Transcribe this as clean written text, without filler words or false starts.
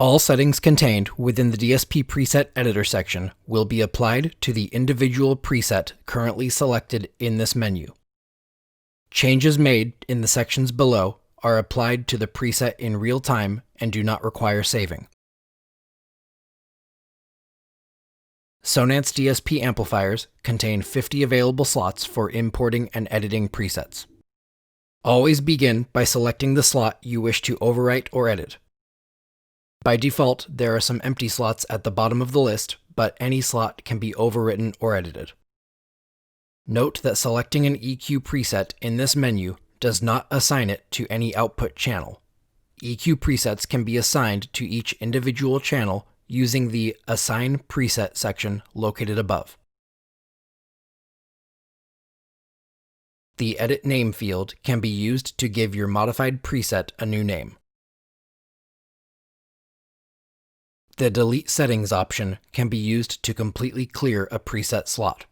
All settings contained within the DSP preset editor section will be applied to the individual preset currently selected in this menu. Changes made in the sections below are applied to the preset in real time and do not require saving. Sonance DSP amplifiers contain 50 available slots for importing and editing presets. Always begin by selecting the slot you wish to overwrite or edit. By default, there are some empty slots at the bottom of the list, but any slot can be overwritten or edited. Note that selecting an EQ preset in this menu does not assign it to any output channel. EQ presets can be assigned to each individual channel using the Assign Preset section located above. The Edit Name field can be used to give your modified preset a new name. The Delete Settings option can be used to completely clear a preset slot.